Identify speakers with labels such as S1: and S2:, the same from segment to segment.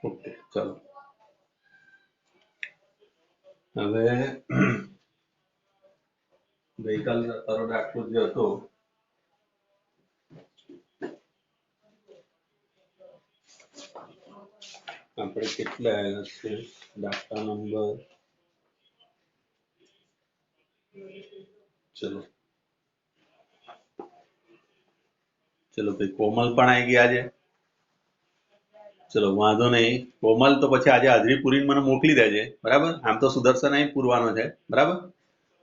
S1: Okay, ચલો હવે ગઈકાલે તારો દાખલો જે હતો આપણે કેટલા આવ્યા છે દાખલા નંબર ચલો ચલો ભાઈ કોમલ પણ આવી ગયા આજે ચલો વાંધો નહીં કોમલ તો પછી આજે હાજરી પૂરીને મને મોકલી દેજે બરાબર આમ તો સુદર્શન અહીં પૂરવાનો છે બરાબર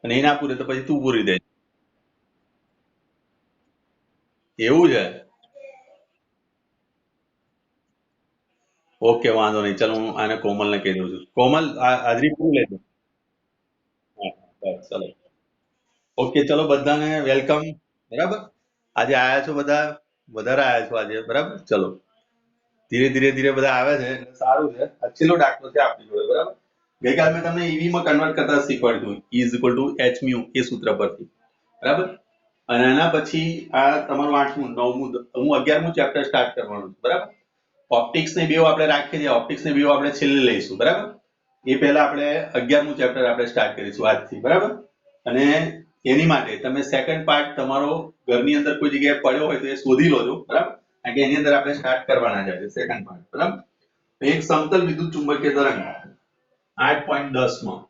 S1: અને એ ના પૂરે તો પછી તું પૂરી દેજે એવું છે ઓકે વાંધો નહીં ચલો હું આને કોમલને કહી દઉં છું કોમલ આ હાજરી પૂરી લેજો હા બસ ચલો ઓકે ચલો બધાને વેલકમ બરાબર આજે આયા છો બધા વધારે આયા છો આજે બરાબર ચલો ધીરે ધીરે ધીરે બધા આવે છે એટલે સારું છે આ છેલ્લો દાખલો છે આપણી જોડે બરાબર ગઈકાલે મેં તમને ઈવી માં કન્વર્ટ કરતા શીખવાડ્યું E is equal to h mu એ સૂત્ર પરથી બરાબર અને એના પછી આ તમારું 8મું 9મું હું 11મું ચેપ્ટર સ્ટાર્ટ કરવાનું છું બરાબર ઓપ્ટિક્સ ને બેવ આપણે રાખીએ છીએ ઓપ્ટિક્સ ને બેવ આપણે છેલ્લે લઈશું બરાબર એ પહેલા આપણે 11મું ચેપ્ટર આપણે સ્ટાર્ટ કરીશું આજથી બરાબર અને એની માટે તમે સેકન્ડ પાર્ટ તમારો ઘરની અંદર કોઈ જગ્યાએ પડ્યો હોય તો એ શોધી લોજો બરાબર કારણ કે એની અંદર આપણે સ્ટાર્ટ કરવાના છે સેકન્ડ પાર્ટ બરાબર એક સમતલ વિદ્યુત ચુંબકીય તરંગ 8.10 માં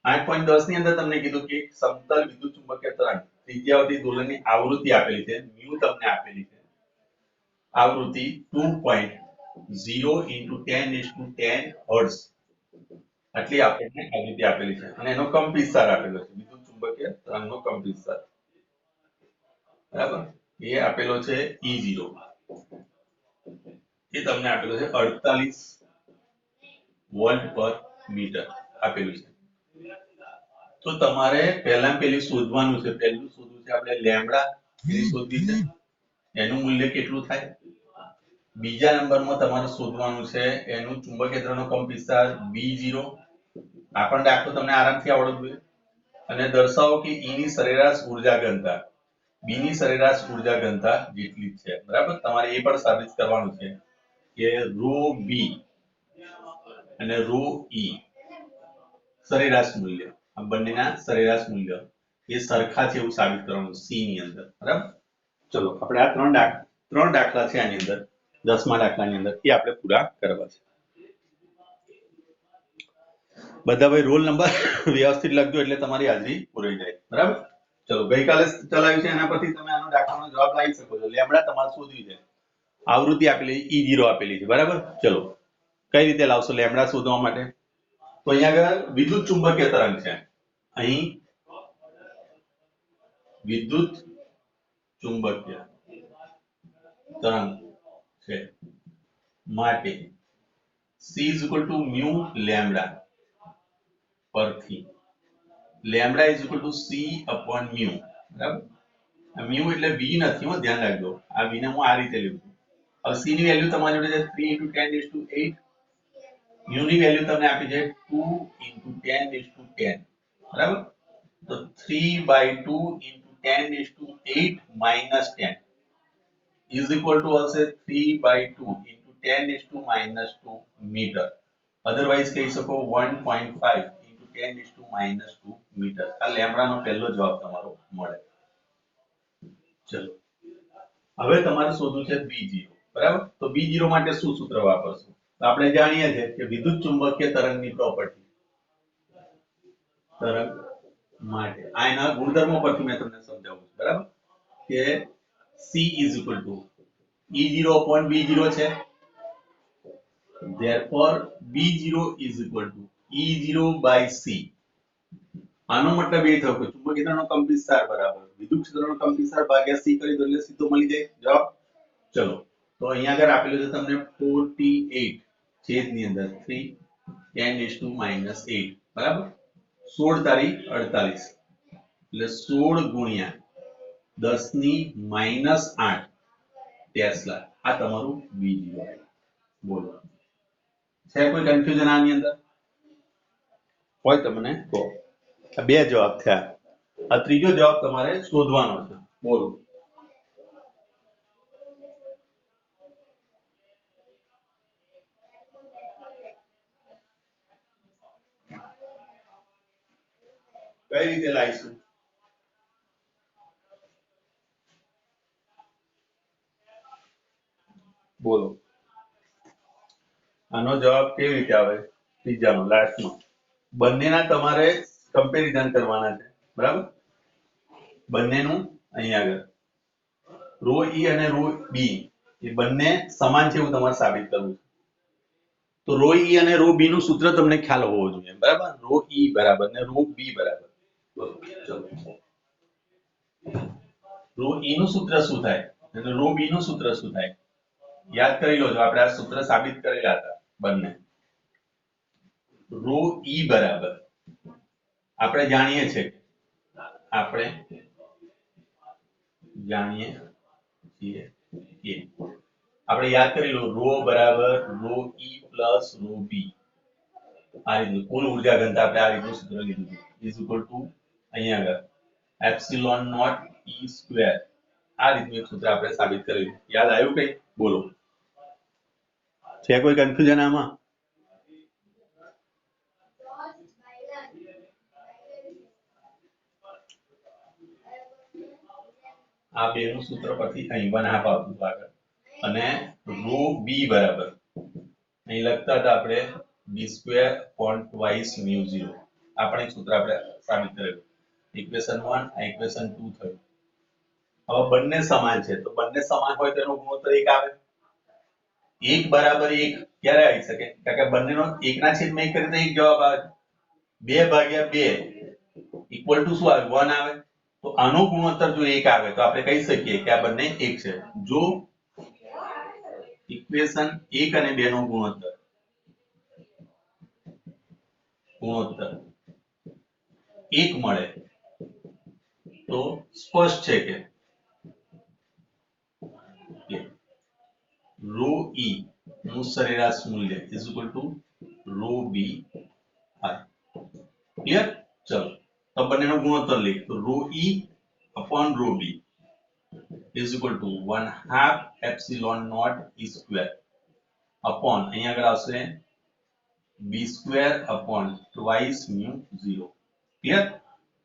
S1: 8.10 ની અંદર તમને કીધું કે એક સમતલ વિદ્યુત ચુંબકીય તરંગ ત્રિજ્યાવર્તી દોલનની આવૃત્તિ આપેલી છે મ્યુ તમને આપેલી છે આવૃત્તિ 2.0 into 10 હર્ટ્ઝ આટલી આપણને આવૃત્તિ આપેલી છે અને એનો કંપવિસ્તાર આપેલો છે વિદ્યુત ચુંબકીય તરંગનો કંપવિસ્તાર બરાબર એ આપેલો છે E0 એ તમને આપેલો છે 48 વોલ્ટ પર મીટર આપેલું છે તો તમારે પહેલા પેલી શોધવાનું છે પહેલું શોધવું છે આપણે લેમ્બડા એની શોધવી છે એનું મૂલ્ય કેટલું થાય બીજા નંબરમાં તમારે શોધવાનું છે એનું ચુંબકીય તરંગનો કંપવિસ્તાર B0 આ પણ દાખલો તમને આરામથી આવડવું જોઈએ અને દર્શાવો કે E ની સરેરાશ ઊર્જા ઘનતા B ની સરેરાશ ઊર્જા ઘનતા જેટલી છે બરાબર તમારે એ પણ સાબિત કરવાનું છે કે rho B અને rho E સરેરાશ મૂલ્ય આ બંનેના સરેરાશ મૂલ્ય એ સરખા છે એવું સાબિત કરવાનું C ની અંદર બરાબર ચલો આપણે આ ત્રણ દાખલા છે આની અંદર 10મા દાખલાની અંદર એ આપણે પૂરા કરવા છે બધા ભાઈ રોલ નંબર વ્યવસ્થિત લખજો એટલે તમારી હાજરી પૂરી જાય બરાબર ચલો ગઈકાલે ચલાવ્યું છે એના પરથી તમે આનો દાખલાનો જવાબ લાવી શકો છો લેમ્બડા તમારે શોધવી છે આવૃત્તિ આપેલી E0 આપેલી છે બરાબર ચલો કઈ રીતે લાવશો લેમ્બડા શોધવા માટે તો અહીંયા આગળ વિદ્યુત ચુંબકીય તરંગ છે અહીં વિદ્યુત ચુંબકીય તરંગ છે માટે C is equal to mu lambda પરથી lambda is equal to C upon mu બરાબર આ mu એટલે v નથી હો ધ્યાન રાખજો આ v ને હું આ રીતે લઉં છું હવે C ની વેલ્યુ તમારી જોડે છે 3 into 10 mu ની વેલ્યુ તમને આપી છે 2 into 10 બરાબર તો 3/2 into 10 minus 10 is equal to હશે 3/2 into 10 મીટર અધરવાઇઝ કહી શકો 1.5 into 10 મીટર આ લેમ્બડાનો પહેલો જવાબ તમારો મળે ચલો હવે તમારે શોધવું છે B0 બરાબર તો B0 માટે શું સૂત્ર વાપરશું તો આપણે જાણીએ છીએ કે વિદ્યુત ચુંબકીય તરંગની પ્રોપર્ટી તરંગ માટે આ એના ગુણધર્મો પરથી મેં તમને સમજાવું છું બરાબર કે C is equal to E0 upon B0 છે therefore B0 is equal to E0 by C આનો મતલબ એ થયો કે ચુંબકીય તરંગનો કંપવિસ્તાર બરાબર વિદ્યુત ક્ષેત્રનો કંપવિસ્તાર ભાગ્યા C કરી દો એટલે સીધો મળી જાય જવાબ ચલો તો અહીંયા આગળ આપેલું છે તમને 48 છેદની અંદર 3 10 8 બરાબર 16 તારીખ 48 એટલે 16 ગુણ્યા 10 ની -8 ટેસ્લા આ તમારું B0 બોલો છે કોઈ કન્ફ્યુઝન આની અંદર હોય તમને તો આ બે જવાબ થયા આ ત્રીજો જવાબ તમારે શોધવાનો છે બોલો કઈ રીતે લાવીશું? બોલો, આનો જવાબ કેવી રીતે આવે? ત્રીજાનો લાસ્ટમાં બંનેના તમારે કમ્પેરિઝન કરવાના છે, બરાબર? બંનેનું અહીંયા આગળ રો ઈ અને રો બી એ બંને સમાન છે એવું તમારે સાબિત કરવું છે. તો રો ઈ અને રો બી નું સૂત્ર તમને ખ્યાલ હોવો જોઈએ, બરાબર? રો ઈ બરાબર ને રો બી બરાબર. ચલો, રો ઈ નું સૂત્ર શું થાય અને રો બી નું સૂત્ર શું થાય? યાદ કરી લો, જો આપણે આ સૂત્ર સાબિત કરેલા હતા બંને. રો ઈ બરાબર આપણે જાણીએ છીએ છીએ કે આપણે યાદ કરી લો, રો બરાબર રો ઈ પ્લસ રો બી. આ રીતનું કુલ ઉર્જા ઘનતા આપણે આ રીતનું સૂત્ર લીધું છે, ઇઝ ઇક્વલ ટુ અહીંયા આગળ એપ્સિલોન નોટ ઈ સ્ક્વેર. આ રીતનું એક સૂત્ર આપણે સાબિત કરેલું. યાદ આવ્યું કઈ? બોલો, છે કોઈ કન્ફ્યુઝન આમાં? આ બેનું સૂત્ર પરથી અહીં 1/2 આવતું આગળ અને રો બી બરાબર અહીં લખતા હતા આપણે બી સ્ક્વેર અપોન ટ્વાઇસ મ્યુ 0. આપણે સૂત્ર આપણે સાબિત કરેલું. ઇક્વેશન 1 આ ઇક્વેશન 2 થયું. હવે બંને સમાન છે તો બંને સમાન હોય તેનો ગુણોત્તર 1 આવે. 1 બરાબર 1 ક્યારે આવી શકે? કારણ કે બંનેનો 1 ના છેદમાં 1 કરીએ તો 1 જવાબ આવે. 2 ભાગ્યા 2 ઇક્વલ ટુ શું આવે? 1 આવે. તો આનો ગુણોત્તર જો 1 આવે તો આપણે કહી શકીએ કે આ બંને 1 છે. જો ઇક્વેશન 1 અને 2 નો ગુણોત્તર 1 મળે તો સ્પષ્ટ છે કે રો ઈ નું સરેરાશ મૂલ્ય is equal to rho B R. Clear? ચલો, તો બંનેનો ગુણોત્તર લઈ તો rho E upon rho B is equal to 1/2 epsilon not E square upon અહીંયા આગળ આવશે B square upon twice mu 0. Clear?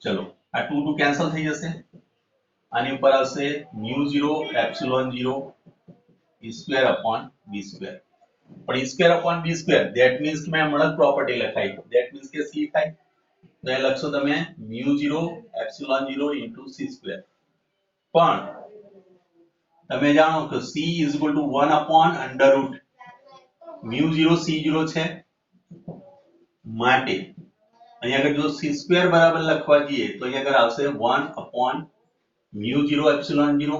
S1: ચલો, આ 2 2 કેન્સલ થઈ જશે. આની ઉપર આવશે mu 0 epsilon 0 E square upon B square. પણ E square upon B square that means કે મેં હમણાં પ્રોપર્ટી લખાઈ, ધેટ મીન્સ કે સી થાય. તો એ લખશો તમે mu 0 epsilon 0 into C square. પણ તમે જાણો કે c is equal two 1 upon under route mu 0 c0 છે માટે અહીંયા આગળ જો સી સ્ક્વેર બરાબર લખવા જઈએ તો અહીંયા આગળ આવશે 1 અપોન મ્યુ 0 એપ્સિલોન 0.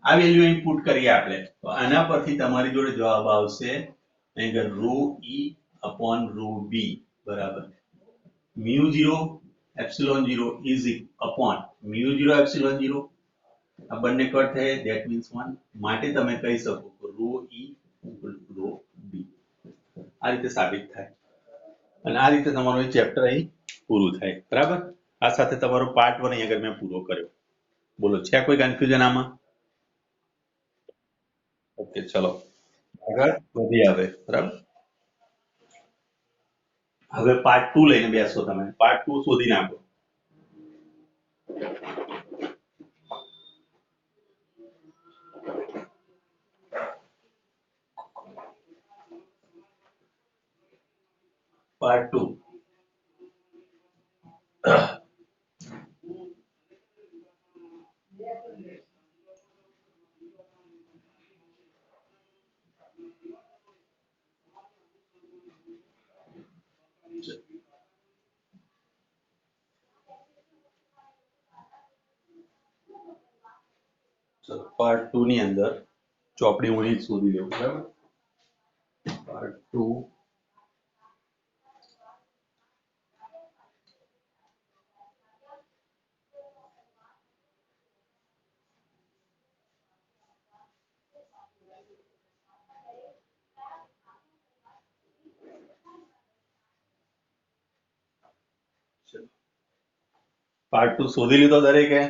S1: આ વેલ્યુ ઇનપુટ કરીએ આપણે તો આના પરથી તમારી જોડે જવાબ આવશે અહીંયા આગળ રો ઈ અપોન રો બી બરાબર mu 0 epsilon 0 is upon mu 0 epsilon 0. આ બંને કટ થાય ધેટ મીન્સ 1 માટે તમે કહી શકો કે રો ઈ રો બી. આ રીતે સાબિત થાય અને આ રીતે તમારું ચેપ્ટર અહીં પૂરું થાય. બરાબર? આ સાથે તમારો પાર્ટ 1 અહીં આગળ મેં પૂરો કર્યો. બોલો, છે કોઈ કન્ફ્યુઝન આમાં? ઓકે, ચલો આગળ વધી આવે. બરાબર? હવે પાર્ટ 2 લઈને બેસો તમે. પાર્ટ 2 શોધી નાખો. પાર્ટ 2 ચલો, પાર્ટ 2 ની અંદર ચોપડી હું અહીં શોધી લઉં. બરાબર? પાર્ટ 2 પાર્ટ 2 શોધી લીધો દરેકે?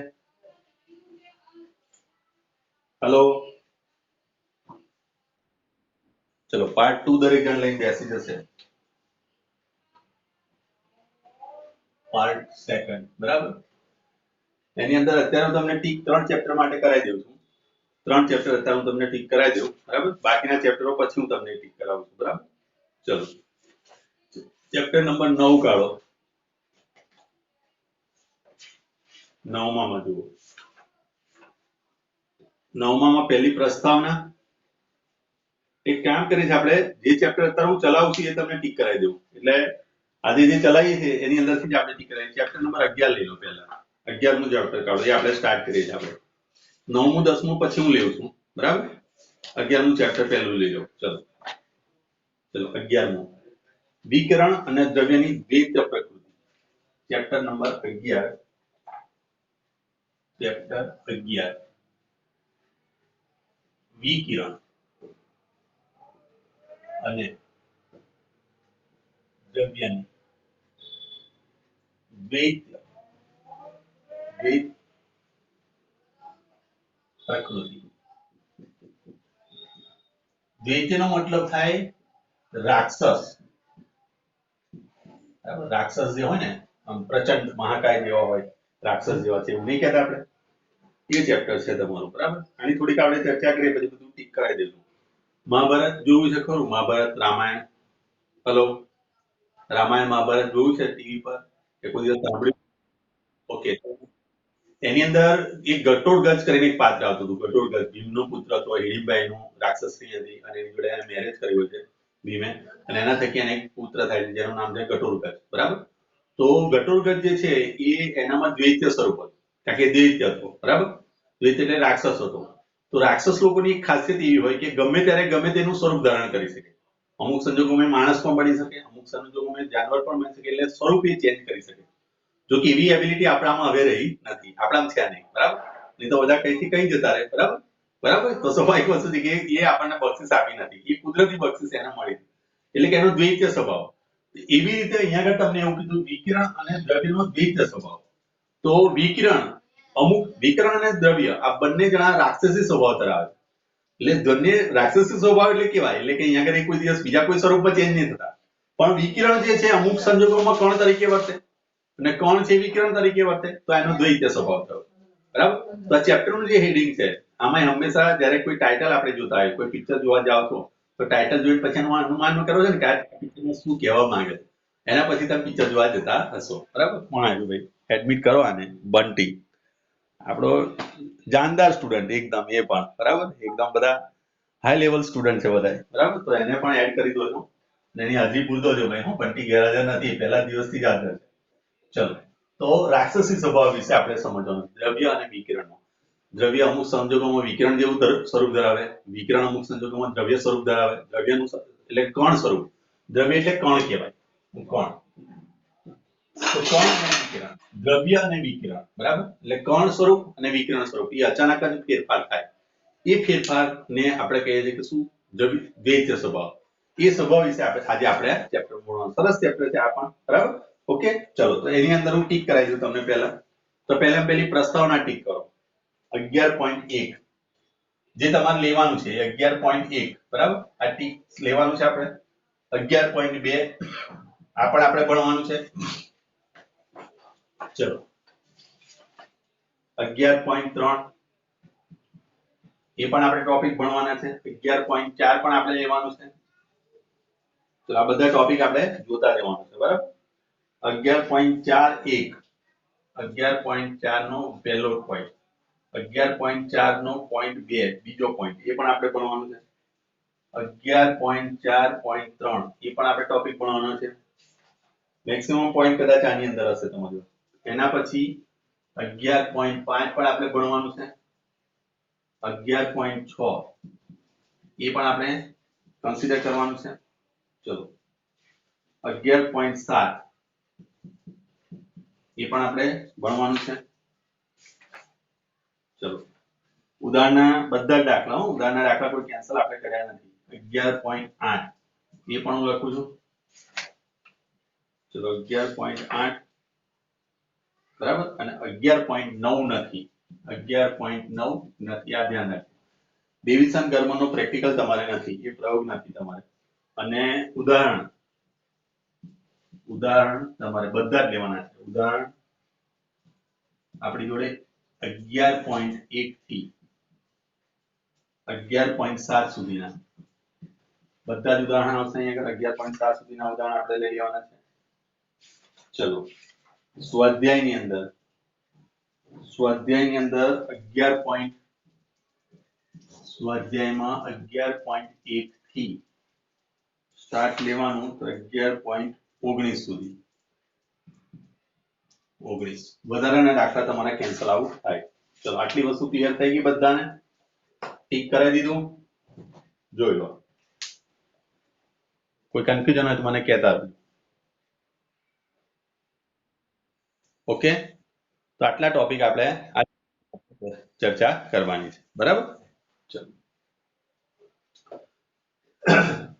S1: હેલો, ચલો પાર્ટ 2 દરેક જણ લઈને બેસી જશે. પાર્ટ સેકન્ડ, બરાબર. એની અંદર અત્યારે હું તમને ટીક 3 ચેપ્ટર માટે કરાવી દઉં છું. 3 ચેપ્ટર અત્યારે હું તમને ટીક કરાવી દઉં, બરાબર. બાકીના ચેપ્ટરો પછી હું તમને ટીક કરાવું છું, બરાબર. ચલો ચેપ્ટર નંબર 9 કાઢો. 9માં જુઓ. 9માં પહેલી પ્રસ્તાવના. એક કામ કરીએ આપણે, જે ચેપ્ટર અત્યારે હું ચલાવું છું એ તમને ટીક કરાવી દઉં. એટલે આજે જે ચલાવીએ છીએ એની અંદરથી જ આપણે ટીક કરાવીએ. ચેપ્ટર નંબર 11 લઈ લો પહેલા. 11મું ચેપ્ટર કાઢો, એ આપણે સ્ટાર્ટ કરીએ છીએ. આપણે 9મું 10મું પછી હું લેવું છું, બરાબર. 11મું ચેપ્ટર પહેલું લઈ લો. ચલો 11મું વિકિરણ અને દ્રવ્યની દ્વૈત પ્રકૃતિ. Chapter number 11. ચેપ્ટર 11 વિકિરણ અને દ્રવ્યની દ્વૈત પ્રકૃતિ. દ્વૈતનો મતલબ થાય રાક્ષસ. રાક્ષસ જે હોય ને, આમ પ્રચંડ મહાકાય જેવા હોય, રાક્ષસ જેવા છે એવું નહીં કહેતા આપણે. એ ચેપ્ટર છે તમારું, બરાબર. આની થોડીક આપણે ચર્ચા કરીએ પછી બધું ટીક કરાવી દઈશું. મહાભારત જોયું છે ખરું? મહાભારત, રામાયણ. હેલો, રામાયણ મહાભારત જોયું છે ટીવી પર કે કોઈ દિવસ સાંભળ્યું? ઓકે. એની અંદર એક ઘટોડગજ કરીને એક પાત્ર આવતું હતું. ઘટોડગજ ભીમનો પુત્ર હતો, હિડીંબાઈનો રાક્ષસની હતી અને એની જોડે એને મેરેજ કર્યો છે ભીમે, અને એના થકી એને એક પુત્ર થાય છે જેનું નામ છે ઘટોડગજ, બરાબર. તો ઘટોડગજ જે છે એ એનામાં દ્વૈત્ય સ્વરૂપ હતું, કારણ કે દ્વૈત્ય હતો, બરાબર. દ્વૈત્ય એટલે રાક્ષસ હતો. તો રાક્ષસ લોકોની એક ખાસિયત એવી હોય કે ગમે ત્યારે ગમે તેનું સ્વરૂપ ધારણ કરી શકે. અમુક સંજોગોમાં માણસ પણ બની શકે, અમુક સંજોગોમાં જાનવર પણ બની શકે, એટલે સ્વરૂપ એ ચેન્જ કરી શકે. જો કે એવી એબિલિટી આપણામાં હવે રહી નથી, આપણામાં છે નહીં, બરાબર. નહીં તો બધા કઈથી કઈ જતા રહે, બરાબર. બરાબર. તો સ્વાભાવિક વસ્તુ છે કે એ આપણને બક્ષિસ આપી નથી, એ કુદરતી બક્ષિસ એને મળી, એટલે કે એનો દ્વૈત્ય સ્વભાવ. એવી રીતે અહીંયા આગળ તમને એવું કીધું વિકિરણ અને દ્રવ્યનો દ્વૈત્ય સ્વભાવ. તો વિકિરણ અને દ્રવ્ય આ બંને જણા રાક્ષસી સ્વભાવ ધરાવે છે. એટલે બંને રાક્ષસી સ્વભાવ એટલે કેવાય, એટલે કે અહીંયા આગળ કોઈ દિવસ બીજા કોઈ સ્વરૂપમાં ચેન્જ નહીં થતા, પણ વિકિરણ જે છે અમુક સંજોગોમાં કણ તરીકે વર્તે અને કણ છે વિકિરણ તરીકે વર્તે, તો એનો દ્વૈત્ય સ્વભાવ થયો, બરાબર. તો આ ચેપ્ટરનું જે હેડિંગ છે આમાં હંમેશા જ્યારે કોઈ ટાઇટલ આપણે જોતા હોય, કોઈ પિક્ચર જોવા જાવ છો તો ટાઇટલ જોઈને પછી એનું અનુમાન કરો છો ને કે આ પિક્ચરમાં શું કહેવા માંગે છે, એના પછી તમે પિક્ચર જોવા જતા હશો, બરાબર. કોણ આવ્યું ભાઈ? એડમિટ કરો આને. બંટી આપણો જાનદાર સ્ટુડન્ટ એકદમ, એ પણ બરાબર, એકદમ બધા હાઈ લેવલ સ્ટુડન્ટ છે બધા, બરાબર. તો એને પણ એડ કરી દો છો અને એની હાજરી પૂરતો છો ભાઈ. હું બંટી ગેરહાજર નથી, પહેલા દિવસથી જ હાજર છે. ચલો, તો રાક્ષસી સ્વભાવ વિશે આપણે સમજવાનું. દ્રવ્ય અને વિકિરણનો. દ્રવ્ય અમુક સંજોગોમાં વિકિરણ જેવું સ્વરૂપ ધરાવે, વિકિરણ અમુક સંજોગોમાં દ્રવ્ય સ્વરૂપ ધરાવે. દ્રવ્યનું એટલે કણ સ્વરૂપ, દ્રવ્ય એટલે કણ કહેવાય, કણ. તો કણ અને વિકિરણ, દ્રવ્ય અને વિકિરણ, બરાબર. એટલે કણ સ્વરૂપ અને વિકિરણ સ્વરૂપ એ અચાનક જ ફેરફાર થાય. એ ફેરફારને આપણે કહીએ છીએ કે શું? દ્વૈત્ય સ્વભાવ. એ સ્વભાવ વિશે આજે આપણે ચેપ્ટર ભણવાનું. સરસ ચેપ્ટર છે આ પણ, બરાબર. ઓકે. ચલો, તો એની અંદર હું ટીક કરાવી દઉં તમને પહેલા. તો પહેલી પ્રસ્તાવના ટીક કરો. 11.1 જે તમારે લેવાનું છે 11.1, બરાબર. આ ટીક લેવાનું છે આપણે. 11.2 આ પણ આપણે ભણવાનું છે. ચલો 11.3 એ પણ આપણે ટોપિક ભણવાના છે. 11.4 પણ આપણે લેવાનું છે. તો આ બધા ટોપિક આપણે જોતા રહેવાનું છે, બરાબર. 11.4 11.4 નો પહેલો પોઈન્ટ, 11.4 નો પોઈન્ટ 2 બીજો પોઈન્ટ, એ પણ આપણે ભણવાનું છે. 11.4.3 એ પણ આપણે ટોપિક ભણવાનો છે. મેક્સિમમ પોઈન્ટ કદાચ આની અંદર હશે તમારો. એના પછી 11.5 પણ આપણે ભણવાનું છે. 11.6 એ પણ આપણે કન્સિડર કરવાનું છે. ચલો 11.7 એ પણ આપણે ભણવાનું છે. ચલો ઉદાહરણના બધા દાખલા, ઉદાહરણના દાખલા કોઈ કેન્સલ આપણે કર્યા નથી. 11.8 એ પણ હું લખું છું. ચલો 11.8 બરાબર. અને 11.9 નથી, 11.9 નથી, આ ધ્યાન રાખજો. ડિવિઝન કર્મનો પ્રેક્ટિકલ તમારે નથી, એ પ્રયોગ નથી તમારે. અને ઉદાહરણ તમારે બધા જ લેવાના છે. ઉદાહરણ આપણી જોડે 11.1 થી 11.7 સુધીના બધા જ ઉદાહરણ આવશે અહીંયા આગળ 11.7 સુધીના ઉદાહરણ આપણે લઈ લેવાના છે ચલો સ્વાધ્યાયની અંદર 11. સ્વાધ્યાયમાં 11.1 થી સ્ટાર્ટ લેવાનું તો 11.19 સુધી 19 વધારાના દાખલા તમારે કેન્સલ આઉટ થાય ચલો આટલી વસ્તુ ક્લિયર થઈ ગઈ બધાને ઠીક કરાવી દીધું જોઈ લો કોઈ કન્ફ્યુઝન હોય તો મને કહેતા રહેજો ઓકે તો આટલા ટોપિક આપણે ચર્ચા કરવાની છે બરાબર ચલો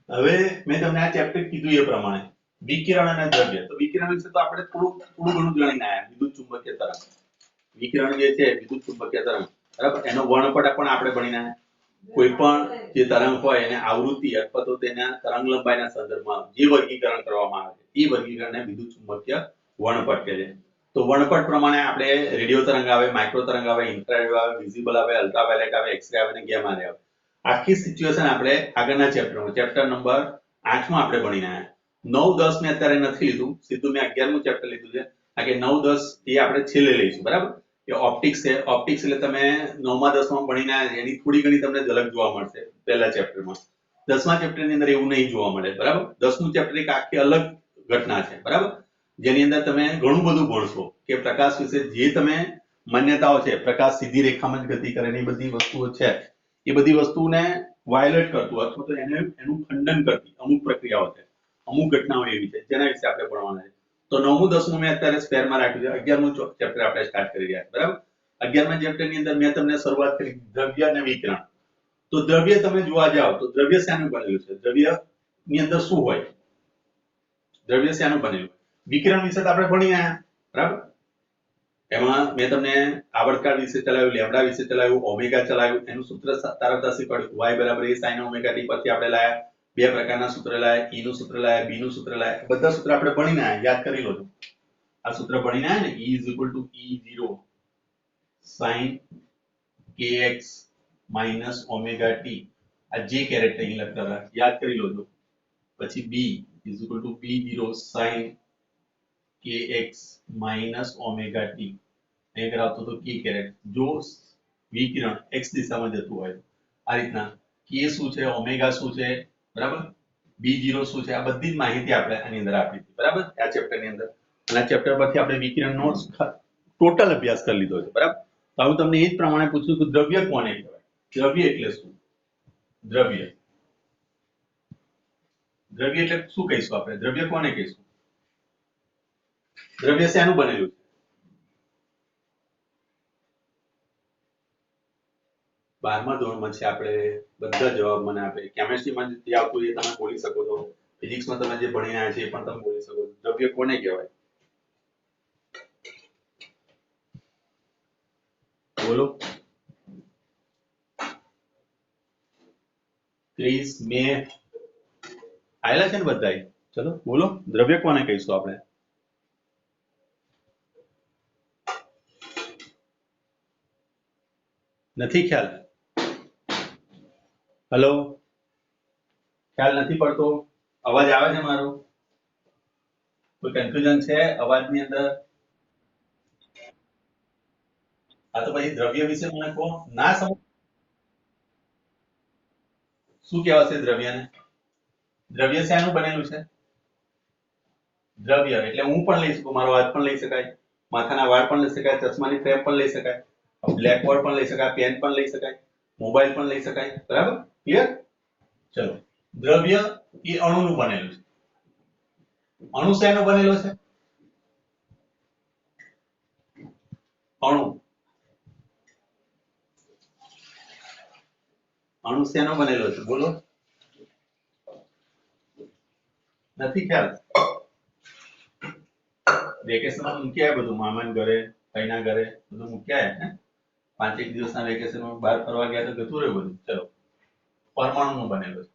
S1: હવે મેં તમને આ ચેપ્ટર કીધું એ પ્રમાણે વિકિરણ અને દ્રવ્ય તો વિકિરણ વિશે તો આપણે થોડું ઘણું જાણીને આયા વિદ્યુત ચુંબકીય તરંગ વિકિરણ જે છે વિદ્યુત ચુંબકીય તરંગ બરાબર એનો વર્ણપટ પણ આપણે ભણીને આયા કોઈ પણ જે તરંગ હોય એને આવૃત્તિ અથવા તો તેના તરંગ લંબાઈના સંદર્ભમાં જે વર્ગીકરણ કરવામાં આવે છે એ વર્ગીકરણને વિદ્યુત ચુંબકીય વર્ણપટ કહે છે તો વર્ણપટ પ્રમાણે આપણે રેડિયો તરંગ આવે માઇક્રો તરંગ આવે ઇન્ફ્રારેડ આવે વિઝિબલ આવે અલ્ટ્રાવાયોલેટ આવે એક્સ રે આવે અને ગામા રે આવે આખી સિચ્યુએશન આપણે આગળના ચેપ્ટરમાં ચેપ્ટર નંબર 8 માં આપણે ભણીને આયા 9 10 મેં અત્યારે નથી લીધું સીધું મેં 11મું ચેપ્ટર લીધું છે આ કે 9 10 એ આપણે છેલ્લે લઈશું બરાબર એ ઓપ્ટિક્સ છે ઓપ્ટિક્સ એટલે તમે 9મા 10માં ભણીને આયા એની થોડી ઘણી તમને ઝલક જોવા મળશે પહેલા ચેપ્ટરમાં 10મા ચેપ્ટરની અંદર એવું નહીં જોવા મળે બરાબર 10મું ચેપ્ટર એક આખી અલગ ઘટના છે બરાબર જેની અંદર તમે ઘણું બધું ભણશો કે પ્રકાશ વિશે જે તમે માન્યતાઓ છે પ્રકાશ સીધી રેખામાં જ ગતિ કરે એની બધી વસ્તુઓ છે એ બધી વસ્તુને વાયોલેટ કરતું અથવા તો એનું ખંડન કરતી અમુક પ્રક્રિયાઓ છે અમુક ઘટનાઓ એવી છે જેના વિશે આપણે ભણવાના છે તો 9મું 10મું મેં અત્યારે સ્પેરમાં રાખ્યું છે 11મું ચેપ્ટર આપણે સ્ટાર્ટ કરી રહ્યા છે બરાબર 11મા ચેપ્ટરની અંદર મેં તમને શરૂઆત કરી દ્રવ્ય અને વિકિરણ તો દ્રવ્ય તમે જોવા જાઓ તો દ્રવ્ય શાનું બનેલું છે દ્રવ્યની અંદર શું હોય દ્રવ્ય શાનું બનેલું વિકિરણ વિશે તો આપણે ભણી આયા બરાબર એમાં મેં તમને આવર્તકાળ વિશે ચલાવ્યું લેમ્ડા વિશે ચલાવ્યું ઓમેગા ચલાવ્યું એનું સૂત્ર તારવતા શીખવાડ્યું y બરાબર a sin ઓમેગા t પરથી આપણે લાયા બે પ્રકારના સૂત્ર લાયા e નું સૂત્ર લાયા b નું સૂત્ર લાયા બધા સૂત્ર આપણે ભણીને આયા યાદ કરી લો આ સૂત્ર ભણીને આયા ને e E0 sin kx omega t આ જે કેરેક્ટર અહીં લખતા હતા યાદ કરી લો પછી b B0 sin kx omega t અહીં કરાવતો તો k કેરેટ જો વિકિરણ x દિશામાં જતું હોય આ રીતના k શું છે ઓમેગા શું છે બરાબર B0 શું છે આ બધી જ માહિતી આપણે આની અંદર આપી હતી બરાબર આ ચેપ્ટરની અંદર અને આ ચેપ્ટર પરથી આપણે વિકિરણનો ટોટલ અભ્યાસ કરી લીધો છે બરાબર તો હું તમને એ જ પ્રમાણે પૂછું કે દ્રવ્ય કોને કહેવાય દ્રવ્ય એટલે શું દ્રવ્ય દ્રવ્ય એટલે શું કહીશું આપણે દ્રવ્ય કોને કહીશું દ્રવ્ય શેનું બનેલું છે 12મા ધોરણમાં છે આપણે બધા જવાબ મને આપે કેમિસ્ટ્રીમાં જે આવતું એ તમે બોલી શકો છો ફિઝિક્સમાં તમે જે ભણીને આવ્યા છે એ પણ તમે બોલી શકો છો દ્રવ્ય કોને કહેવાય બોલો 30 મે આયેલા છે ને બધાય ચલો બોલો દ્રવ્ય કોને કહીશું આપણે નથી ખ્યાલ હેલો ખ્યાલ નથી પડતો અવાજ આવે છે મારો કોઈ કન્ફ્યુઝન છે અવાજની અંદર આ તો પછી દ્રવ્ય વિશે મને કહો ના સમજ શું કહેવાશે દ્રવ્યને દ્રવ્ય શાનું બનેલું છે દ્રવ્ય એટલે હું પણ લઈ શકું મારો હાથ પણ લઈ શકાય માથાના વાળ પણ લઈ શકાય ચશ્માની ફ્રેમ પણ લઈ શકાય બ્લેકબોર્ડ પણ લઈ શકાય પેન પણ લઈ શકાય મોબાઈલ પણ લઈ શકાય બરાબર ક્લિયર ચલો દ્રવ્ય એ અણુનું બનેલું છે અણુ શેનો બનેલો છે અણુ અણુ શેનો બનેલો છે બોલો નથી ખ્યાલ વેકેશનમાં મૂક્યા બધું મામાના ઘરે ભાઈના ઘરે બધું મૂક્યા હે 5 દિવસના વેકેશનમાં બહાર ફરવા ગયા તો જતું રહ્યું બધું ચલો પરમાણુનો બનેલો છે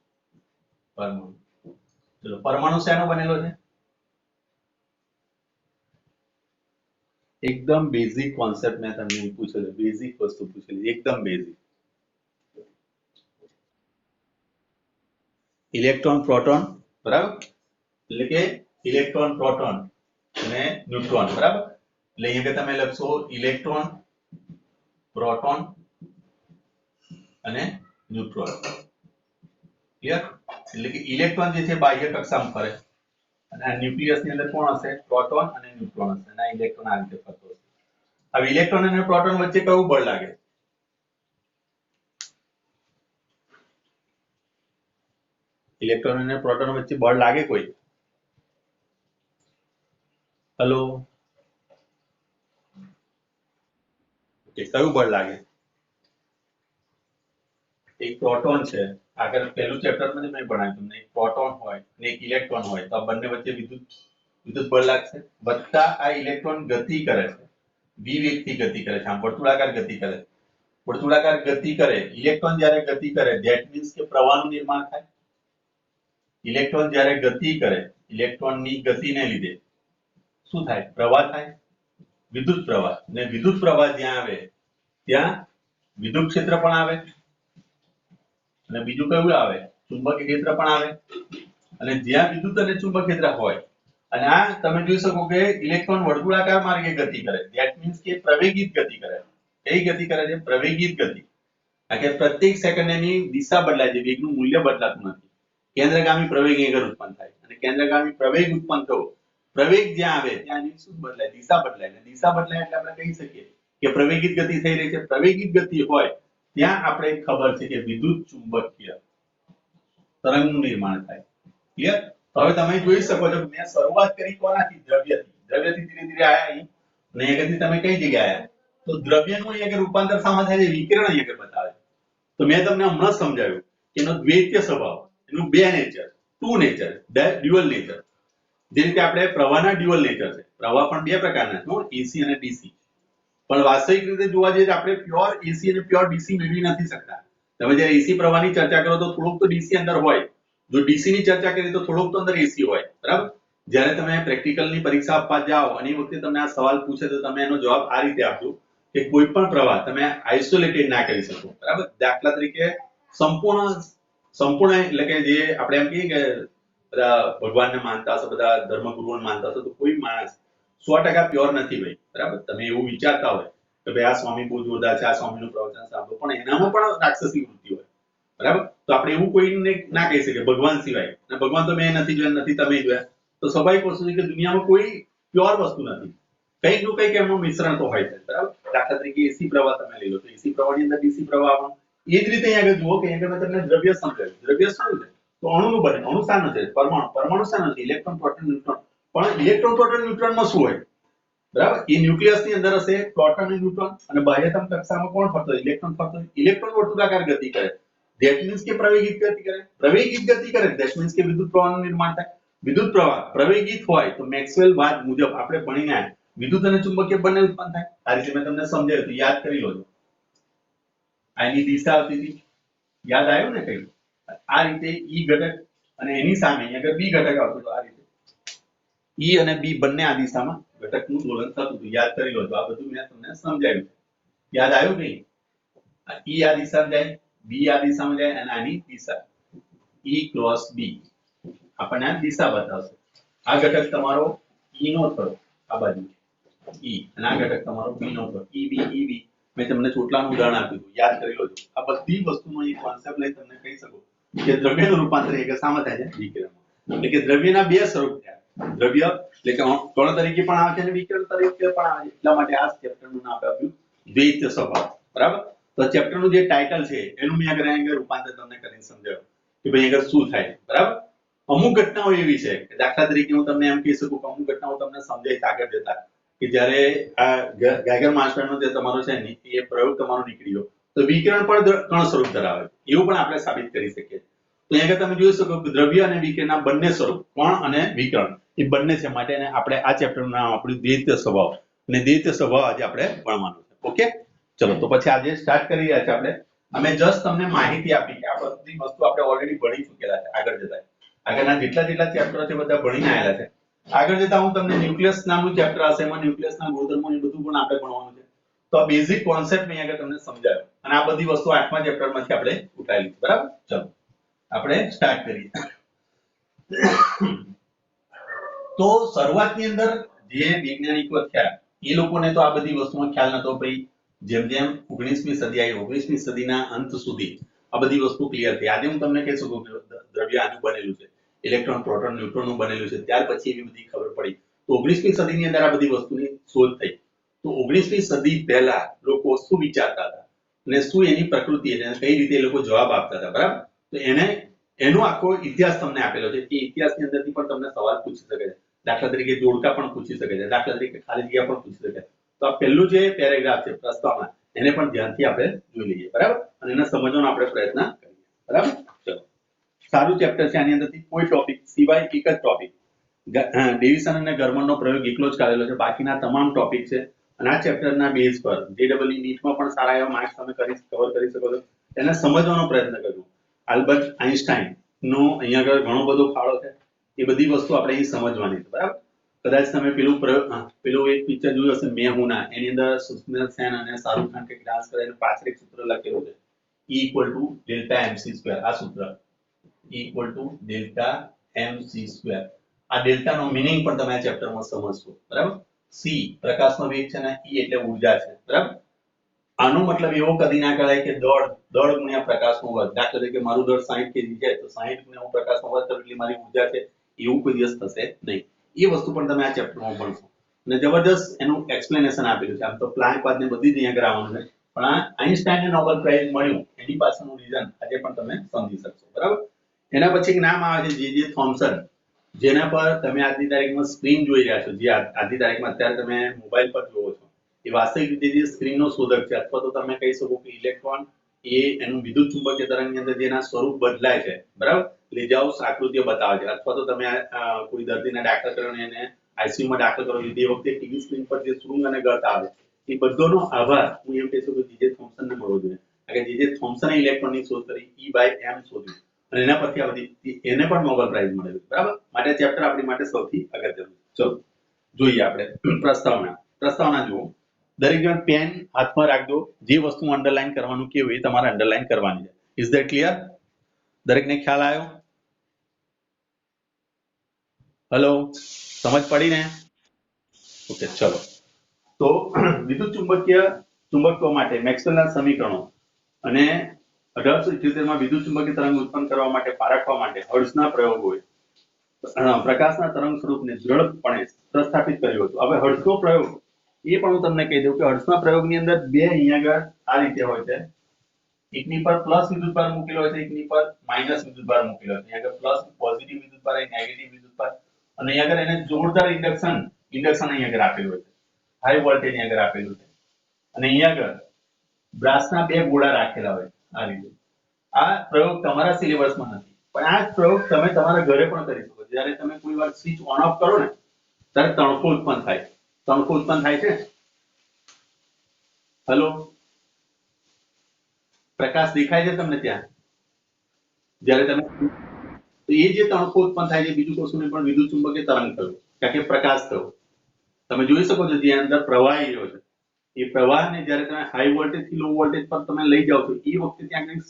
S1: પરમાણુ ચલો પરમાણુ શેનો બનેલો છે एकदम बेसिक कॉन्सेप्ट में તમને પૂછેલું, બેઝિક વસ્તુ પૂછેલી, એકદમ બેઝિક. ઇલેક્ટ્રોન પ્રોટોન, બરાબર, એટલે કે ઇલેક્ટ્રોન પ્રોટોન અને ન્યુટ્રોન, બરાબર. એટલે અહીંયા કે તમે લખશો ઇલેક્ટ્રોન પ્રોટોન અને ન્યુટ્રોન. ક્લિયર? એટલે કે ઇલેક્ટ્રોન જે છે બાહ્ય કક્ષામાં ફરે અને આ ન્યુક્લિયસ ની અંદર કોણ હશે? પ્રોટોન અને ન્યુટ્રોન હશે અને આ ઇલેક્ટ્રોન આ રીતે ફરતો હશે. હવે ઇલેક્ટ્રોન અને પ્રોટોન વચ્ચે કયું બળ લાગે? ઇલેક્ટ્રોન અને પ્રોટોન વચ્ચે બળ લાગે કોઈ? હેલો, ઓકે, કયું બળ લાગે? એક પ્રોટોન છે, આગળ પહેલું ચેપ્ટરમાં મેં ભણાવ્યું તમને, એક પ્રોટોન હોય અને એક ઇલેક્ટ્રોન હોય તો આ બંને વચ્ચે વિદ્યુત બળ લાગશે. વત્તા આ ઇલેક્ટ્રોન ગતિ કરે છે, વિવેગથી ગતિ કરે છે, આમ વર્તુળાકાર ગતિ કરે છે. વર્તુળાકાર ગતિ કરે, ઇલેક્ટ્રોન જ્યારે ગતિ કરે ધેટ મીન્સ કે પ્રવાહનું નિર્માણ થાય. ઇલેક્ટ્રોન જ્યારે ગતિ કરે, ઇલેક્ટ્રોનની ગતિને લીધે શું થાય? પ્રવાહ થાય, વિદ્યુત પ્રવાહ. અને વિદ્યુત પ્રવાહ જ્યાં આવે ત્યાં વિદ્યુત ક્ષેત્ર પણ આવે અને બીજું કયું આવે? ચુંબકીય ક્ષેત્ર પણ આવે. અને જ્યાં વિદ્યુત અને ચુંબકીય ક્ષેત્ર હોય અને આ તમે જોઈ શકો કે ઇલેક્ટ્રોન વર્તુળાકાર માર્ગે ગતિ કરે, ધેટ મીન્સ કે પ્રવેગિત ગતિ કરે. કઈ ગતિ કરે છે? પ્રવેગિત ગતિ. કારણ કે પ્રત્યેક સેકન્ડ એની દિશા બદલાય છે, વેગનું મૂલ્ય બદલાતું નથી. કેન્દ્રગામી પ્રવેગ આગળ ઉત્પન્ન થાય અને કેન્દ્રગામી પ્રવેગ ઉત્પન્ન થયો, પ્રવેગ જ્યાં આવે ત્યાં એની શું બદલાય? દિશા બદલાય. અને દિશા બદલાય એટલે આપણે કહી શકીએ કે પ્રવેગિત ગતિ થઈ રહી છે. પ્રવેગિત ગતિ હોય ત્યાં આપણે ખબર છે કે વિદ્યુત ચુંબકીય તરંગનું નિર્માણ થાય. ક્લિયર? હવે તમે જોઈ શકો છો મેં શરૂઆત કરી કોનાથી? દ્રવ્યથી. દ્રવ્યથી ધીરે ધીરે આયા અહીં અને અહીંયાથી તમે કઈ જગ્યાએ આયા? તો દ્રવ્યનું અહીંયા રૂપાંતર શામાં થાય છે? વિકિરણ અહીંયા બતાવે. તો મેં તમને હમણાં સમજાવ્યું કે એનો દ્વૈતીય સ્વભાવ, એનું બે nature, two nature, dual nature. જે રીતે આપણે પ્રવાહના ડ્યુઅલ નેચર છે. પ્રવાહ પણ બે પ્રકારના છે, એસી અને ડીસી. પણ વાસ્તવિક રીતે જોવા જઈએ તો આપણે પ્યોર એસી અને પ્યોર ડીસી મેળવી નથી શકતા. તમે જ્યારે એસી પ્રવાહની ચર્ચા કરો તો થોડુંક તો ડીસી અંદર હોય, જો ડીસી ની ચર્ચા કરીએ તો થોડુંક તો અંદર એસી હોય, બરાબર. જ્યારે તમે પ્રેક્ટિકલની પરીક્ષા આપવા જાઓ અને એ વખતે તમને આ સવાલ પૂછે તો તમે એનો જવાબ આ રીતે આપજો કે કોઈ પણ પ્રવાહ તમે આઇસોલેટેડ ના કરી શકો, બરાબર. દાખલા તરીકે સંપૂર્ણ એટલે કે જે આપણે એમ કહીએ કે બધા ભગવાનને માનતા હશો, બધા ધર્મગુરુઓને માનતા હશો, તો કોઈ માણસ 100% પ્યોર નથી ભાઈ, બરાબર. તમે એવું વિચારતા હોય કે ભાઈ આ સ્વામી બહુ જોરદાર છે, આ સ્વામીનું પ્રવચન સાંભળો, પણ એનામાં પણ રાક્ષસી વૃત્તિ હોય, બરાબર. તો આપણે એવું કોઈને ના કહી શકીએ ભગવાન સિવાય. અને ભગવાન તો મેં નથી જોયા, નથી તમે જોયા, તો સ્વાભાવિક વસ્તુ છે કે દુનિયામાં કોઈ પ્યોર વસ્તુ નથી. કંઈક નું કંઈક એમનું મિશ્રણ તો હોય છે, બરાબર. દાખલા તરીકે એસી પ્રવાહ તમે લઈ લો તો એસી પ્રવાહની અંદર ડીસી પ્રવાહ આવવાનો. એ જ રીતે અહીંયા આગળ જુઓ કે અહીંયા આગળ મેં તમને દ્રવ્ય સમજાવ્યું. દ્રવ્ય શું છે? તો અણુનું બને. અણુ શાનું છે? પરમાણુ. પરમાણુ શાનું છે? Electron, proton, neutron. પણ ઇલેક્ટ્રોન, પ્રોટોન, ન્યુટ્રોનમાં શું હોય? બરાબર. એ ન્યુક્લિયસ ની અંદર હશે પ્રોટોન અને ન્યુટ્રોન અને બાહ્યતમ કક્ષામાં કોણ ફરતો? ઇલેક્ટ્રોન ફરતો. ઇલેક્ટ્રોન વર્તુળાકાર ગતિ કરે, ધેટ મીન્સ કે પ્રવેગિત ગતિ કરે. પ્રવેગિત ગતિ કરે ધેટ મીન્સ કે વિદ્યુત પ્રવાહનું નિર્માણ થાય. વિદ્યુત પ્રવાહ પ્રવેગિત હોય તો મેક્સવેલ વાત મુજબ આપણે ભણીને આવ્યા વિદ્યુત અને ચુંબકીય બંને ઉત્પન્ન થાય. આ રીતે મેં તમને સમજાવ્યું તો યાદ કરી લો. આની દિશા આવતી હતી, યાદ આવ્યું ને કઈ? આ રીતે ઈ ઘટક અને એની સામે અહીંયા આગળ બી ઘટક આવતો હતો. આ રીતે ઈ અને બી બંને આ દિશામાં ઘટકનું દોલન થતું હતું. યાદ કરી લો. આ બધું મેં તમને સમજાવ્યું. યાદ આવ્યું કે ઈ આ દિશામાં જાય, બી આ દિશામાં જાય અને આની દિશા ઈ ક્રોસ બી આપણને આ દિશા બતાવશે. આ ઘટક તમારો ઈ નો થયો આ બાજુ ઈ અને આ ઘટક તમારો બી નો થયો ઈ બી. મેં તમને ચોટલાનું ઉદાહરણ આપ્યું હતું, યાદ કરી લો. આ બધી વસ્તુનો એક કોન્સેપ્ટ લઈ તમને કહી શકું કે દ્રવ્યનું રૂપાંતર એક શામાં થાય છે? વિકિરણમાં. એટલે કે દ્રવ્યના બે સ્વરૂપ થયા. દ્રવ્ય એટલે કે કણ તરીકે પણ આવે છે અને વિકિરણ તરીકે પણ આવે છે. એટલા માટે આ ચેપ્ટરનું નામ આપ્યું દ્વૈત સ્વભાવ, બરાબર. તો ચેપ્ટરનું જે ટાઇટલ છે એનું મેં આગળ રૂપાંતર તમને કરીને સમજાવ્યું કે ભાઈ આગળ શું થાય, બરાબર. અમુક ઘટનાઓ એવી છે કે દાખલા તરીકે હું તમને એમ કહી શકું કે અમુક ઘટનાઓ તમને સમજાય આગળ જતા કે જ્યારે આ ગેગર માસ્ટરનો જે તમારો છે ને એ પ્રયોગ તમારો નીકળ્યો તો વિકિરણ પણ કણ સ્વરૂપ ધરાવે, એવું પણ આપણે સાબિત કરી શકીએ. તો અહીંયા તમે જોઈ શકો કે દ્રવ્ય અને વિકિરણના બંને સ્વરૂપ કણ અને વિકિરણ એ બંને છે. માટે આપણે આ ચેપ્ટરનું નામ આપણું દ્વૈત સ્વભાવ અને દ્વૈત સ્વભાવ આજે આપણે ભણવાનું છે. ઓકે, ચલો તો પછી આજે સ્ટાર્ટ કરી રહ્યા છે આપણે. અમે જસ્ટ તમને માહિતી આપી કે આ બધી વસ્તુ આપણે ઓલરેડી ભણી ચૂકેલા છે. આગળ જતા આગળના જેટલા ચેપ્ટરો છે બધા ભણીને આવેલા છે. આગળ જતા હું તમને ન્યુક્લિયસ નામનું ચેપ્ટર હશે, એમાં ન્યુક્લિયસના ગુણધર્મો એ બધું પણ આપણે ભણવાનું છે. તો આ બેઝિક કોન્સેપ્ટ મેં આગળ તમને સમજાવ્યો અને આ બધી વસ્તુ 8મા ચેપ્ટરમાંથી આપણે ઉઠાવી લીધી. બરાબર, ચલો આપણે સ્ટાર્ટ કરીએ. તો શરૂઆતની અંદર જે વૈજ્ઞાનિકો થયા એ લોકોને તો આ બધી વસ્તુમાં ખ્યાલ નતો. ભાઈ જેમ જેમ 19મી સદી આવી, 19મી સદીના અંત સુધી આ બધી વસ્તુ ક્લિયર થઈ. આજે હું તમને કહી શકું કે દ્રવ્ય આનું બનેલું છે, ઇલેક્ટ્રોન, પ્રોટોન, ન્યુટ્રોનનું બનેલું છે. ત્યાર પછી એવી બધી ખબર પડી. તો 19મી સદીની અંદર આ બધી વસ્તુની શોધ થઈ. તો 19મી સદી પહેલા લોકો શું વિચારતા હતા અને શું એની પ્રકૃતિ અને કઈ રીતે એ લોકો જવાબ આપતા હતા. બરાબર, તો એનો આખો ઇતિહાસ તમને આપેલો છે. એ ઇતિહાસની અંદરથી પણ તમને સવાલ પૂછી શકે છે. દાખલા તરીકે જોડકા પણ પૂછી શકે છે, દાખલા તરીકે ખાલી જગ્યા પણ પૂછી શકે છે. તો આ પહેલું જે પેરેગ્રાફ છે પ્રસ્તાવના, એને પણ ધ્યાનથી આપણે જોઈ લઈએ. બરાબર, અને એને સમજવાનો આપણે પ્રયત્ન કરીએ. બરાબર, ચલો સારું ચેપ્ટર છે. આની અંદરથી કોઈ ટોપિક સિવાય એક જ ટોપિક ડેવિસન અને ગરમરનો પ્રયોગ એકલો જ કાઢેલો છે. બાકીના તમામ ટોપિક છે અને આ ચેપ્ટરના બેઝ પર JEE નીટમાં પણ સારા એવા માર્ક્સ તમે કવર કરી શકો છો. એને સમજવાનો પ્રયત્ન કરજો. આલ્બર્ટ આઇન્સ્ટાઈન નો અહીંયા આગળ ઘણો બધો ફાળો છે. એ બધી વસ્તુ આપણે અહીં સમજવાની છે. બરાબર, કદાચ તમે પેલું એક પિક્ચર જોયું હશે મેં હું ના, એની અંદર સુષ્મિતા સેન અને શાહરુખ ખાન કંઈક ડાન્સ કરે, પાછળ એક સૂત્ર લખેલું છે E = Δ mc². આ સૂત્ર E = Δ mc². આ ડેલ્ટા નો મીનિંગ પણ તમે આ ચેપ્ટરમાં સમજશો. બરાબર, સી પ્રકાશનો વેગ છે ને E એટલે ઉર્જા છે. બરાબર, આનો મતલબ એવો કદી ના કરાય કે દળ ગુણ્યા પ્રકાશનો વર્ગ. દાખલા તરીકે મારું દળ 60 kg છે તો 60 ગુણ્યા હું પ્રકાશનો વર્ગ કરું એટલે મારી ઉર્જા છે, એવું કોઈ દિવસ થશે નહીં. એ વસ્તુ પણ તમે આ ચેપ્ટરમાં ભણશો અને જબરદસ્ત એનું એક્સપ્લેનેશન આપેલું છે. આમ તો પ્લાન્ક વાત ને બધી જ અહીંયા આવવાનું છે, પણ આ આઇન્સ્ટાઈને નોબેલ પ્રાઇઝ મળ્યું એની પાછળનું રીઝન આજે પણ તમે સમજી શકશો. બરાબર, એના પછી એક નામ આવે છે જે થોમ્સન, જેના પર તમે આજની તારીખમાં સ્ક્રીન જોઈ રહ્યા છો. જે આજની તારીખમાં અત્યારે તમે મોબાઈલ પર જોવો છો, એ વાસ્તવિક રીતે જે સ્ક્રીનનો શોધક છે. અથવા તો તમે કહી શકો કે ઇલેક્ટ્રોન એ એનું વિદ્યુત ચુંબકીય તરંગની અંદર જેના સ્વરૂપ બદલાય છે. બરાબર, લેજાઉસ આકૃતિઓ બતાવે છે. અથવા તો તમે કોઈ દર્દીને દાખલ કરો અને એને ICU માં દાખલ કરો તે વખતે ટીવી સ્ક્રીન પર જે શૃંગ અને ગર્ત આવે, એ બધોનો આભાર હું એમ કહી શકું જે થોમ્સનને મળવો જોઈએ. કારણ કે જે થોમ્સને ઇલેક્ટ્રોનની શોધ કરી, E/m શોધ્યું અને એના પરથી આ બધી એને પણ નોબેલ પ્રાઇઝ મળેલું. બરાબર, માટે ચેપ્ટર આપણી માટે સૌથી અગત્યનું. ચલો જોઈએ આપણે પ્રસ્તાવના જુઓ. દરેક જણ પેન હાથમાં રાખજો. જે વસ્તુ અંડરલાઈન કરવાનું કેવું એ તમારે અંડરલાઈન કરવાની છે. Is that clear? દરેકને ખ્યાલ આવ્યો? હેલો, સમજ પડી ને? ઓકે, ચલો. તો વિદ્યુત ચુંબકત્વ માટે મેક્સવેલના સમીકરણો અને 1878 માં વિદ્યુત ચુંબકીય તરંગ ઉત્પન્ન કરવા માટે પારખવા માટે હર્ટ્ઝના પ્રયોગોએ પ્રકાશના તરંગ સ્વરૂપને દૃઢપણે પ્રસ્થાપિત કર્યું હતું. હવે હર્ટ્ઝનો પ્રયોગ એ પણ હું તમને કહી દઉં કે હર્ટ્ઝના પ્રયોગની અંદર બે અહીંયા આગળ આ રીતે હોય છે. એકની પર પ્લસ વિદ્યુતભાર મૂકેલો હોય છે, એકની પર માઇનસ વિદ્યુતભાર મૂકેલો હોય છે. અહીંયા આગળ પ્લસ પોઝિટિવ વિદ્યુતભાર અને નેગેટિવ વિદ્યુતભાર, અને અહીંયા આગળ એને જોરદાર ઇન્ડક્શન અહીંયા આગળ આપેલું હોય છે. હાઈ વોલ્ટેજ અહીંયા આગળ આપેલું છે અને અહીંયા આગળ બ્રાસના બે ગોળા રાખેલા હોય આ રીતે. આ પ્રયોગ તમારા સિલેબસમાં નથી, પણ આ પ્રયોગ તમે તમારા ઘરે પણ કરી શકો. જ્યારે તમે કોઈ વાર સ્વિચ ઓન ઓફ કરો ને ત્યારે તણખો ઉત્પન્ન થાય. તણખો ઉત્પન્ન થાય છે. હેલો, પ્રકાશ દેખાય છે તમને ત્યાં? જ્યારે તમે એ જે તણખો ઉત્પન્ન થાય છે બીજું કશું નહીં પણ વિદ્યુત ચુંબકીય તરંગ થયો, કારણ કે પ્રકાશ થયો. તમે જોઈ શકો છો જે અંદર પ્રવાહ રહ્યો છે એ પ્રવાહને જ્યારે તમે હાઈ વોલ્ટેજ થી લો વોલ્ટેજ પર તમે લઈ જાઓ છો એ વખતે ત્યાં કંઈક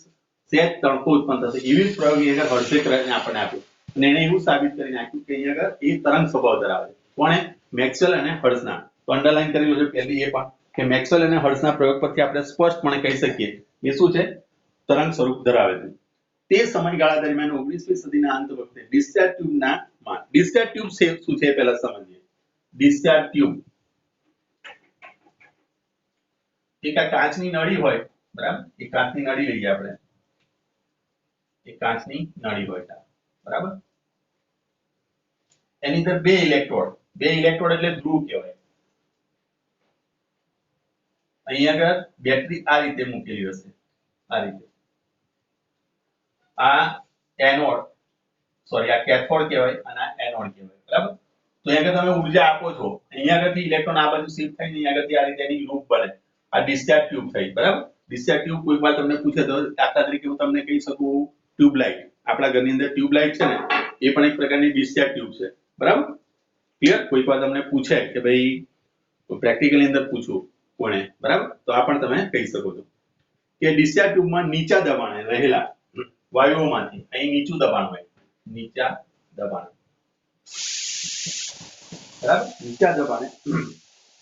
S1: સહેજ તણખો ઉત્પન્ન થશે. એવી જ પ્રયોગ અહીંયા આગળ હર્ટ્ઝે કરીને આપણને આપ્યો અને એને એવું સાબિત કરી નાખ્યું કે અહીંયા આગળ એ તરંગ સ્વભાવ ધરાવે છે. કોણે? મેક્સવેલ અને હર્ટ્ઝના. તો અંડરલાઈન કરેલું છે પહેલી એ પણ કે મેક્સવેલ અને હર્ટ્ઝના પ્રયોગ પરથી આપણે સ્પષ્ટપણે કહી શકીએ એ શું છે? તરંગ સ્વરૂપ ધરાવે છે. તે સમયગાળા દરમિયાન 19મી સદીના અંત વખતે ડિસ્ચાર્જ ટ્યુબ શું છે પહેલા સમજીએ. ડિસ્ચાર્જ ટ્યુબ એક આ કાચની નળી હોય. બરાબર, એક કાચની નળી લઈએ આપણે. એક કાચની નળી હોય બરાબર, એની અંદર બે ઇલેક્ટ્રોડ એટલે ધ્રુવ કહેવાય. અહીંયા આગળ બેટરી આ રીતે મૂકેલી હશે, આ રીતે. આ એનોડ આ કેથોડ કહેવાય અને આ એનોડ કહેવાય. બરાબર, તો અહીંયા તમે ઉર્જા આપો છો, અહીંયા આગળથી ઇલેક્ટ્રોન આ બાજુ શિફ્ટ થઈને અહીંયા આગળથી આ રીતે એની લૂપ બને. આ ડિસ્ચાર્જ ટ્યુબ થઈ. બરાબર, ડિસ્ચાર્જ ટ્યુબ કોઈ વાર તમને પૂછે તો દાખલા તરીકે હું તમને કહી શકું ટ્યુબલાઇટ. આપણા ઘરની અંદર ટ્યુબલાઇટ છે ને એ પણ એક પ્રકારની ડિસ્ચાર્જ ટ્યુબ છે. બરાબર, ક્લિયર? કોઈ વાર તમને પૂછે કે ભાઈ પ્રેક્ટિકલ ની અંદર પૂછવું કોણે, બરાબર? તો આ પણ તમે કહી શકો છો કે ડિસ્ચાર્જ ટ્યુબમાં નીચા દબાણે રહેલા વાયુઓમાંથી, અહીં નીચું દબાણ હોય, નીચા દબાણ, બરાબર? નીચા દબાણે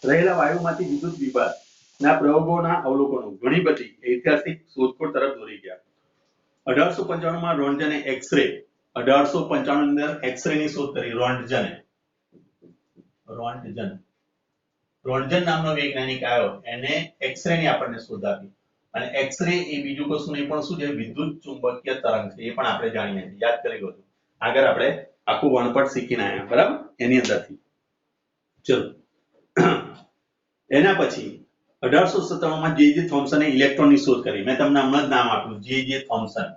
S1: રહેલા વાયુમાંથી વિદ્યુત વિભાગના પ્રયોગોના અવલોકનો ઘણી બધી ઐતિહાસિક શોધખોળ તરફ દોરી ગયા. 1895 માં રોન્ટજને એક્સ-રે, 1895 ની અંદર એક્સ-રે ની શોધ કરી રોન્ટજને. રોન્ટજન નામનો વૈજ્ઞાનિક આવ્યો, એને એક્સ-રે ની આપણને શોધ આપી. અને એક્સ-રે એ બીજું કશું નહીં પણ શું છે? વિદ્યુત ચુંબકીય તરંગ છે. એ પણ આપણે જાણીએ છીએ, યાદ કરી લો. આગળ આપણે આખું વણપટ શીખીને આવ્યા, બરાબર? એની અંદરથી ચલો એના પછી 1897 માં જે થોમ્સને ઇલેક્ટ્રોનની શોધ કરી. મેં તમને હમણાં જ નામ આપ્યું, જે થોમ્સન.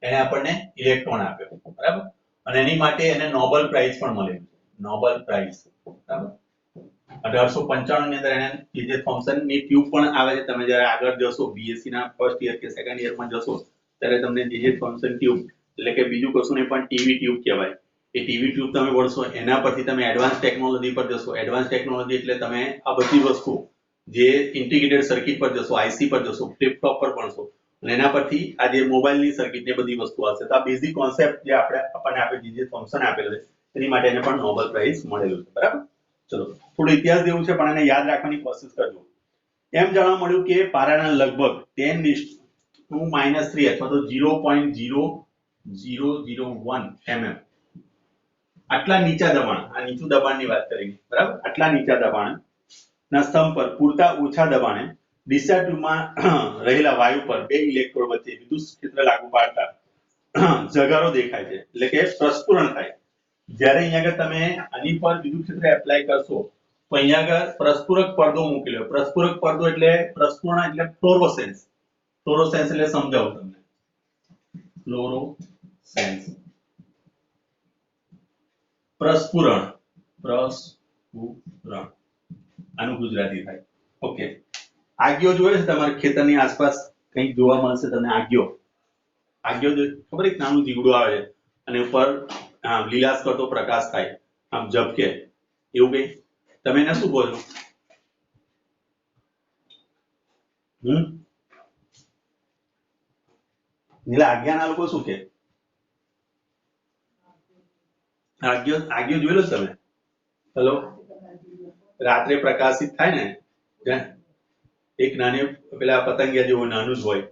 S1: એને આપણને ઇલેક્ટ્રોન આપ્યો, બરાબર? અને એની માટે એને નોબેલ પ્રાઇઝ પણ મળેલું, નોબેલ પ્રાઇઝ, બરાબર? 1895 ની અંદર એને જે થોમ્સન ની ટ્યુબ પણ આવે છે. તમે જ્યારે આગળ જશો બીએસસી ના ફર્સ્ટ યર કે સેકન્ડ યરમાં જશો ત્યારે તમને જે થોમ્સન ટ્યુબ એટલે કે બીજું કશું નહીં પણ ટીવી ટ્યુબ કહેવાય. એ ટીવી ટ્યુબ તમે વળશો, એના પરથી તમે એડવાન્સ ટેકનોલોજી પર જશો. એડવાન્સ ટેકનોલોજી એટલે તમે આ બધી વસ્તુ જે ઇન્ટિગ્રેટેડ સર્કિટ પર જશો, આઈસી પર જશો, ફ્લિપ ફ્લોપ પર ભણશો અને એના પરથી આ જે મોબાઈલની સર્કિટ ને બધી વસ્તુ આવશે. તો આ બેઝિક કોન્સેપ્ટ જે આપણને આપે જે ફંક્શન આપેલું છે એની માટે એને પણ નોબેલ પ્રાઇઝ મળેલું છે, બરાબર? ચલો થોડું ઇતિહાસ જેવું છે પણ એને યાદ રાખવાની કોશિશ કરજો. એમ જાણવા મળ્યું કે પારાના લગભગ 10⁻³ અથવા તો 0.0001 mm આટલા નીચા દબાણ, આ નીચું દબાણની વાત કરી, બરાબર? આટલા નીચા દબાણ ના સ્તંભ પર પૂરતા ઓછા દબાણે ડિસ્ચાર્જ ટ્યુબમાં રહેલા વાયુ પર બે ઇલેક્ટ્રોડ વચ્ચે વિદ્યુત ક્ષેત્ર લાગુ પાડતા જગારો દેખાય છે, એટલે કે પ્રસ્ફુરણ થાય. જ્યારે અહીંયા આગળ તમે આની પર વિદ્યુત ક્ષેત્ર એપ્લાય કરશો તો અહીંયા આગળ પ્રસ્ફુરક પડદો મૂકેલો. પ્રસ્ફુરક પડદો એટલે પ્રસ્ફુરણ એટલે ફ્લોરોસેન્સ. ફ્લોરોસેન્સ એટલે સમજાવું તમને. ફ્લોરોસેન્સ, પ્રસ્ફુરણ, આનું ગુજરાતી થાય. ઓકે, આગિયો જોયે છે તમારા ખેતરની આસપાસ કંઈક જોવા મળશે તમને આગિયો. આગિયો ખબર એક નાનું જીવડું આવે છે અને ઉપર લીલાશ કરતો પ્રકાશ થાય, આમ ઝબકે એવું કઈ. તમે એને શું કહો છો? આજ્ઞાના લોકો શું કે? આગિયો જોયેલો તમે? હેલો, રાત્રે પ્રકાશિત થાય ને, એક નાની પેલા પતંગિયા જેવું નાનું જ હોય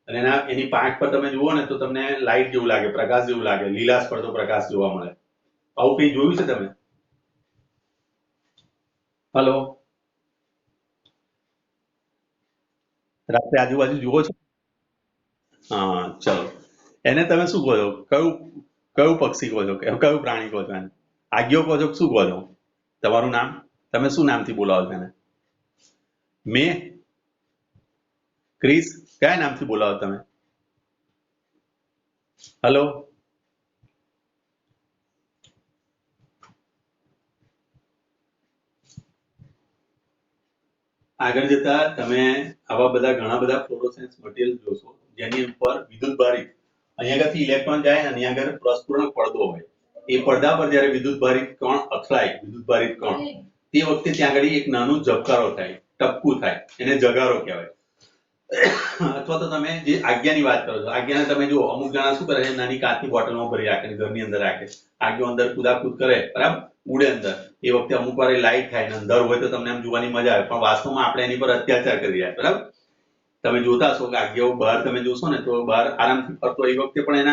S1: અને એની પાંખ પર તમે જુઓ ને તો તમને લાઈટ જેવું લાગે, પ્રકાશ જેવું લાગે, લીલાશ પડતો પ્રકાશ જોવા મળે. આવું કઈ જોયું છે તમે? હેલો, રાત્રે આજુબાજુ જુઓ છો? હા, ચલો. એને તમે શું કહો છો? કયું પક્ષી કહો છો? કયું પ્રાણી કહો છો એને? આગિયો કહો છો? શું કહો છો? તમારું નામ? તમે શું નામથી બોલાવો છો એને? મે? ક્રિસ? કયા નામથી બોલાવો તમે? હેલો, આગળ જતા તમે આવા બધા ઘણા બધા ફ્લોરોસેન્સ મટીરિયલ જોશો જેની ઉપર વિદ્યુતભારિત અહીંયા આગળથી ઇલેક્ટ્રોન જાય અને અહીંયા આગળ પ્રસ્ફુરણ પડદો હોય. એ પડદા પર જ્યારે વિદ્યુતભારિત કણ અથડાય, વિદ્યુતભારિત કણ, તે વખતે ત્યાં આગળ એક નાનું ઝબકારો થાય, ટપકું થાય, એને જગારો કહેવાય. અથવા તો તમે જે આજ્ઞાની વાત કરો છો, આજ્ઞાને તમે જુઓ અમુક જણા શું કરે છે, નાની કાચની બોટલમાં ભરી રાખે, ઘરની અંદર રાખે, આજ્ઞો અંદર કુદાકુદ કરે, બરાબર, ઉડે અંદર. એ વખતે અમુક વાર લાઈટ થાય ને અંદર હોય તો તમને આમ જોવાની મજા આવે, પણ વાસ્તવમાં આપણે એની પર અત્યાચાર કરી રહ્યા, બરાબર? તમે જોતા હશો કે આજ્ઞાઓ બહાર તમે જોશો ને તો બહાર આરામથી ફરતો એ વખતે પણ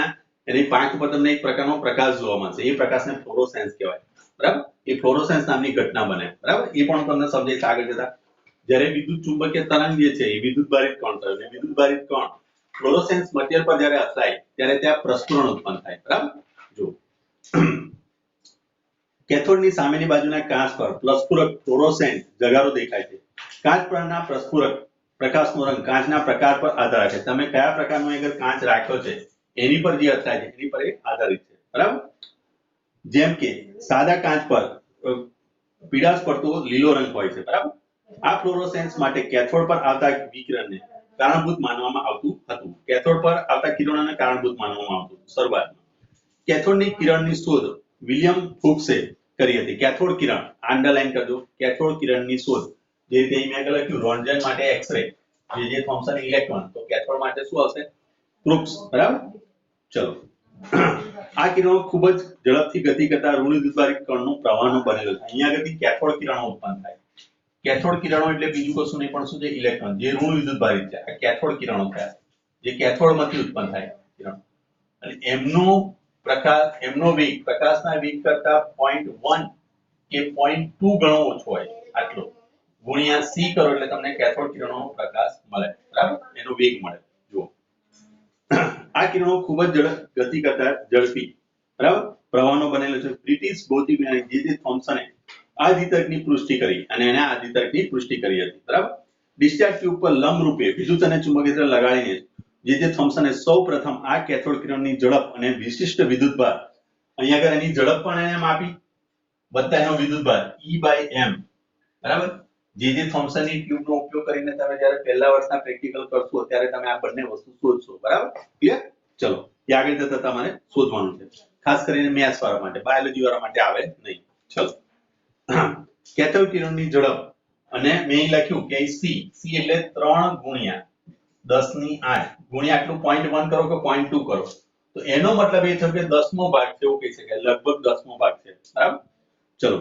S1: એની પાંખ પર તમને એક પ્રકારનો પ્રકાશ જોવા મળશે. એ પ્રકાશને ફ્લોરોસેન્સ કહેવાય, બરાબર? એ ફ્લોરોસેન્સ નામની ઘટના બને, બરાબર? એ પણ તમને સમજાઈશ આગળ જતા. જ્યારે વિદ્યુત ચુંબકીય તરંગ જે છે એ વિદ્યુતભારિત કણ થયો અને વિદ્યુતભારિત કણ ફ્લોરોસેન્સ મટીરિયલ પર જ્યારે અથડાય ત્યારે ત્યાં પ્રસ્ફુરણ ઉત્પન્ન થાય, બરાબર? જો કેથોડની સામેની બાજુના કાચ પર પ્રસ્ફુરક ફ્લોરોસેન્ટ જગારો દેખાય છે. કાચ પરના પ્રસ્ફુરક પ્રકાશનો રંગ કાચના પ્રકાર પર આધાર રાખે. તમે કયા પ્રકારનો આગળ કાચ રાખ્યો છે એની પર જે અથડાય છે એની પર એ આધારિત છે, બરાબર? જેમ કે સાદા કાચ પર પીળાશ પડતો લીલો રંગ હોય છે, બરાબર? આ ફ્લોરોસેન્સ માટે કેથોડ પર આવતા વિકિરણને કારણભૂત માનવામાં આવતું હતું. કેથોડ પર આવતા કિરણોને કારણભૂત માનવામાં આવતું શરૂઆતમાં. કેથોડની કિરણની શોધ વિલિયમ ફુક્સે કરી હતી. કેથોડ કિરણ અંડરલાઈન કરજો. કેથોડ કિરણની શોધ જે રીતે અહીં મેં લખ્યું રોન્ટજન માટે એક્સ-રે, જે થોમ્સન ઇલેક્ટ્રોન, તો કેથોડ માટે શું આવશે? ક્રુક્સ. બરાબર. ચલો આ કિરણો ખૂબ જ ઝડપથી ગતિ કરતા ઋણ વિદ્યુતભારિત કણનું પ્રવાહનો બનેલો છે. અહીંયા આગળથી કેથોડ કિરણો ઉત્પન્ન થાય. કેથોડ કિરણો એટલે બીજું કશું નહીં પણ શું છે? ઇલેક્ટ્રોન, જે ઋણ વિદ્યુતભારિત છે. આ કેથોડ કિરણો થયા, જે કેથોડમાંથી ઉત્પન્ન થાય કિરણ. અને એમનો વેગ પ્રકાશના વેગ કરતા 0.1 કે 0.2 ગણો ઓછો હોય. આટલો ગુણ્યા c કરો એટલે તમને કેથોડ કિરણોનો પ્રકાશ મળે. બરાબર, એનો વેગ મળે. જુઓ આ કિરણો ખૂબ જ ગતિ કરતા ઝડપી બરાબર પ્રવાહનો બનેલો છે. બ્રિટિશ ભૌતિક વૈજ્ઞાનિક જે થોમ્સને આ દ્વિતર્કની પુષ્ટિ કરી અને એને આ દ્વિતર્કની પુષ્ટિ કરી હતી. બરાબર. ડિસ્ચાર્જ ટ્યુબ પર લંબ રૂપે વિદ્યુત અને ચુંબકીય ક્ષેત્ર લગાડીને જે થોમ્સને સૌપ્રથમ આ કેથોડ કિરણની ઝડપ અને વિશિષ્ટ વિદ્યુતભાર, અહીંયા આગળ એની ઝડપ પણ એને માપી, વત્તા એનો વિદ્યુતભાર E/m. બરાબર. જે થોમ્સનની ટ્યુબનો ઉપયોગ કરીને તમે જ્યારે પહેલા વર્ષના પ્રેક્ટિકલ કરશો ત્યારે તમે આ બંને વસ્તુ શોધશો. બરાબર, ક્લિયર? ચલો એ આગળ જતા તમારે શોધવાનું છે, ખાસ કરીને મેથ્સ વાળા માટે, બાયોલોજી વાળા માટે આવે નહીં. ચલો કેથોડ કિરણની ઝડપ અને મેં અહીં લખ્યું કે c એટલે 3 ગુણ્યા 10⁸ ગુણ્યા આટલું 0.1 કરો કે 0.2 કરો, તો એનો મતલબ એ થયો કે 10મો ભાગ છે, એવું કહી શકાય, લગભગ 10મો ભાગ છે. બરાબર. ચલો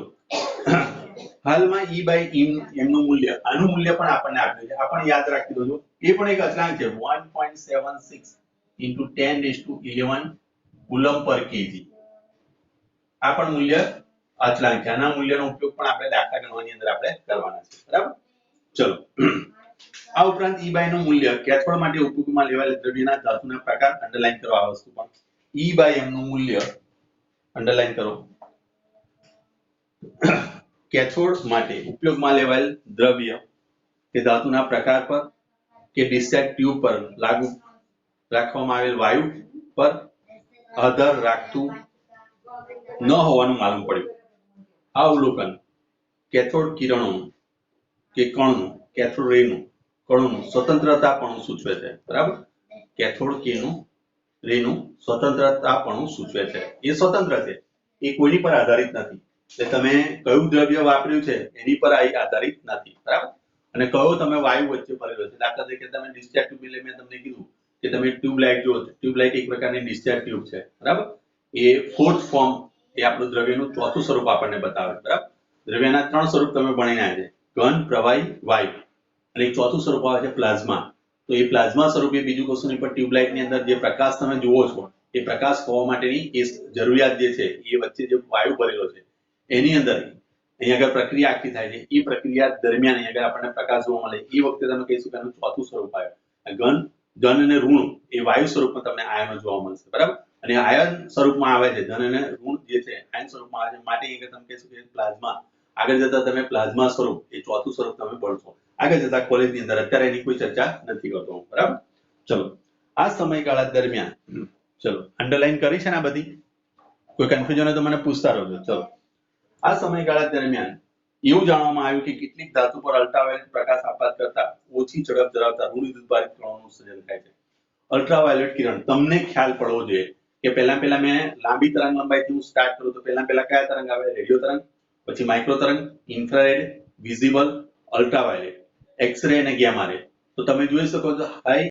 S1: હાલમાં E/m નું મૂલ્ય, આનું મૂલ્ય પણ આપણને આપ્યું છે, આપણે યાદ રાખી દો. એ પણ એક અચળાંક છે, 1.76 × 10⁻11 કુલમ પર kg. આ પણ મૂલ્ય અચળાંક છે. આના મૂલ્યનો ઉપયોગ પણ આપણે દાખલા ગણવાની અંદર આપણે કરવાના છે. બરાબર. ચલો આ ઉપરાંત E/m નું મૂલ્ય કેથોડ માટે ઉપયોગમાં લેવાયેલ દ્રવ્યના ધાતુના પ્રકાર, અંડરલાઈન કરો આ વસ્તુ પણ. E/m નું મૂલ્ય અંડરલાઈન કરો. કેથોડ માટે ઉપયોગમાં લેવાયેલ દ્રવ્ય કે ધાતુના પ્રકાર પર કે ડિસ્ચાર્જ ટ્યુબ પર લાગુ રાખવામાં આવેલ વાયુ પર આધાર રાખતું ન હોવાનું માલુમ પડ્યું. આ અવલોકન કેથોડ કિરણોનું કે કણનું, કેથોડ રેનું કણોનું સ્વતંત્રતાપણું સૂચવે છે. બરાબર. કેથોડ રેનું સ્વતંત્રતાપણું સૂચવે છે. એ સ્વતંત્ર છે, એ કોઈની પર આધારિત નથી. એટલે તમે કયું દ્રવ્ય વાપર્યું છે એની પર આધારિત નથી. બરાબર. અને કયો તમે વાયુ વચ્ચે ભરેલો છે. દાખલા તરીકે તમે ડિસ્ચાર્જ ટ્યુબ એટલે મેં તમને કીધું કે તમે ટ્યુબલાઇટ જો, ટ્યુબલાઇટ એક પ્રકારની ડિસ્ચાર્જ ટ્યુબ છે. બરાબર. એ ફોર્થ ફોર્મ, એ આપણું દ્રવ્યનું ચોથું સ્વરૂપ આપણને બતાવે. બરાબર. દ્રવ્યના 3 સ્વરૂપ તમે ભણીને આવ્યા છે, ઘન, પ્રવાહી, વાયુ, અને એક ચોથું સ્વરૂપ આવે છે પ્લાઝ્મા. તો એ પ્લાઝ્મા સ્વરૂપે બીજું કશું નહીં પણ ટ્યુબલાઇટની અંદર જે પ્રકાશ તમે જુઓ છો એ પ્રકાશ હોવા માટેની એ જરૂરિયાત જે છે, એ વચ્ચે જે વાયુ ભરેલો છે એની અંદર અહીંયા આગળ પ્રક્રિયા આખી થાય છે. એ પ્રક્રિયા દરમિયાન અહીંયા આગળ આપણને પ્રકાશ જોવા મળે. એ વખતે તમે કહીશું કે એનું ચોથું સ્વરૂપ આવે. ઘન અને ઋણ એ વાયુ સ્વરૂપમાં તમને આયનો જોવા મળશે. બરાબર. અને આયન સ્વરૂપમાં આવે છે, ધન અને ઋણ જે છે આયન સ્વરૂપમાં આવે છે, માટે અહીંયા તમે કહીશું કે પ્લાઝ્મા. આગળ જતા તમે પ્લાઝ્મા સ્વરૂપ, એ ચોથું સ્વરૂપ તમે ભણશો આગળ જતા કોલેજની અંદર. અત્યારે એની કોઈ ચર્ચા નથી કરતો. બરાબર. ચલો આ સમયગાળા દરમિયાન, ચલો અંડરલાઈન કરી છે ને આ બધી, કોઈ કન્ફ્યુઝન હોય તો મને પૂછતા રહેજો. ચલો આ સમયગાળા દરમિયાન એવું જાણવામાં આવ્યું કે કેટલીક ધાતુ પર અલ્ટ્રાવાયોલેટ પ્રકાશ આપાત કરતા ઓછી ઝડપ ધરાવતા ઋણ વિદ્યુતભારિત કણોનું સર્જન થાય છે. અલ્ટ્રાવાયોલેટ કિરણ તમને ખ્યાલ પડવો જોઈએ કે પહેલા મેં લાંબી તરંગ લંબાઈથી હું સ્ટાર્ટ કરું તો પહેલા કયા તરંગ આવે? રેડિયો તરંગ, પછી માઇક્રો તરંગ, ઇન્ફ્રારેડ, વિઝિબલ, અલ્ટ્રાવાયોલેટ, એક્સ-રે અને ગેમા રે. તો તમે જોઈ શકો છો હાઈ